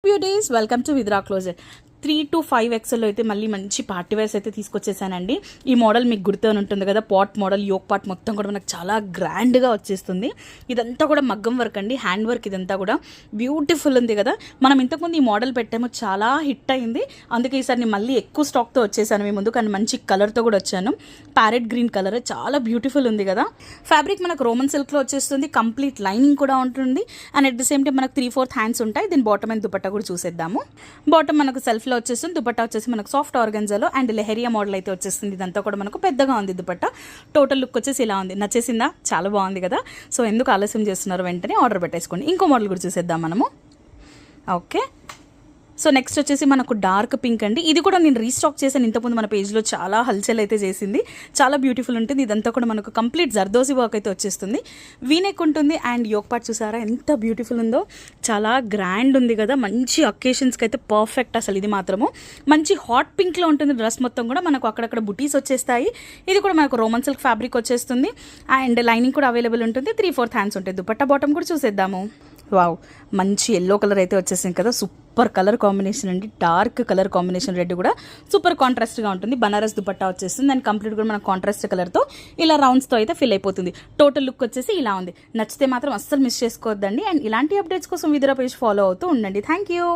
Beauties welcome to విద్రా క్లోజర్ 3 to 5 XL అయితే మళ్ళీ మంచి పార్టీ వేర్స్ అయితే తీసుకొచ్చేసానండి. ఈ మోడల్ మీకు గుర్తుని ఉంటుంది కదా, పాట్ మోడల్, యోక్ పాట్ మొత్తం కూడా మనకు చాలా గ్రాండ్గా వచ్చేస్తుంది. ఇదంతా కూడా మగ్గం వర్క్ అండి, హ్యాండ్ వర్క్. ఇదంతా కూడా బ్యూటిఫుల్ ఉంది కదా. మనం ఇంతకుముందు ఈ మోడల్ పెట్టాము, చాలా హిట్ అయింది. అందుకే ఈసారి నేను మళ్ళీ ఎక్కువ స్టాక్తో వచ్చేసాను మీ ముందు. కానీ మంచి కలర్తో కూడా వచ్చాను, ప్యారెట్ గ్రీన్ కలర్, చాలా బ్యూటిఫుల్ ఉంది కదా. ఫ్యాబ్రిక్ మనకు రోమన్ సిల్క్లో వచ్చేస్తుంది, కంప్లీట్ లైనింగ్ కూడా ఉంటుంది. And at the same time మనకు 3/4 హ్యాండ్స్ ఉంటాయి. దీని బాటమ్ అండ్ దుపట్టా కూడా చూసేద్దాము. బాటమ్ మనకు సెల్ఫ్లో వచ్చేస్తుంది, దుపట్టా వచ్చేసి మనకు సాఫ్ట్ ఆర్గన్జాలో అండ్ లెహరియా మోడల్ అయితే వచ్చేస్తుంది. ఇదంతా కూడా మనకు పెద్దగా ఉంది దుపట్టా. టోటల్ లుక్ వచ్చేసి ఇలా ఉంది. నచ్చేసిందా? చాలా బాగుంది కదా. సో ఎందుకు ఆలస్యం చేస్తున్నారు, వెంటనే ఆర్డర్ పెట్టేసుకోండి. ఇంకో మోడల్ కూడా చూసేద్దాం మనము. ఓకే, సో నెక్స్ట్ వచ్చేసి మనకు డార్క్ పింక్ అండి. ఇది కూడా నేను రీస్టాక్ చేశాను ఇంతకుముందు, మన పేజ్లో చాలా హల్చల్ అయితే చేసింది. చాలా బ్యూటిఫుల్ ఉంటుంది. ఇదంతా కూడా మనకు కంప్లీట్ జర్దోసి వర్క్ అయితే వచ్చేస్తుంది. వీనెక్ ఉంటుంది అండ్ యోక్ పార్ట్ చూసారా ఎంత బ్యూటిఫుల్ ఉందో, చాలా గ్రాండ్ ఉంది కదా. మంచి అకేషన్స్కి అయితే పర్ఫెక్ట్ అసలు. ఇది మాత్రము మంచి హాట్ పింక్లో ఉంటుంది. డ్రెస్ మొత్తం కూడా మనకు అక్కడక్కడ బుటీస్ వచ్చేస్తాయి. ఇది కూడా మనకు రోమన్ సిల్క్ ఫ్యాబ్రిక్ వచ్చేస్తుంది అండ్ లైనింగ్ కూడా అవైలబుల్ ఉంటుంది. 3/4 హ్యాండ్స్ ఉంటాయి. దుపట్టా బాటమ్ కూడా చూసేద్దాము. వావ్, మంచి ఎల్లో కలర్ అయితే వచ్చేసింది కదా. సూపర్ కలర్ కాంబినేషన్ అండి, డార్క్ కలర్ కాంబినేషన్. రెడ్ కూడా సూపర్ కాంట్రాస్ట్గా ఉంటుంది. బనారస్ దుపట్టా వచ్చేస్తుంది అండ్ కంప్లీట్ కూడా మన కాంట్రాస్ట్ కలర్తో ఇలా రౌండ్స్తో అయితే ఫిల్ అయిపోతుంది. టోటల్ లుక్ వచ్చేసి ఇలా ఉంది. నచ్చితే మాత్రం అస్సలు మిస్ చేసుకోవద్దండి. అండ్ ఇలాంటి అప్డేట్స్ కోసం విద్రా పేజ్ ఫాలో అవుతూ ఉండండి. Thank you.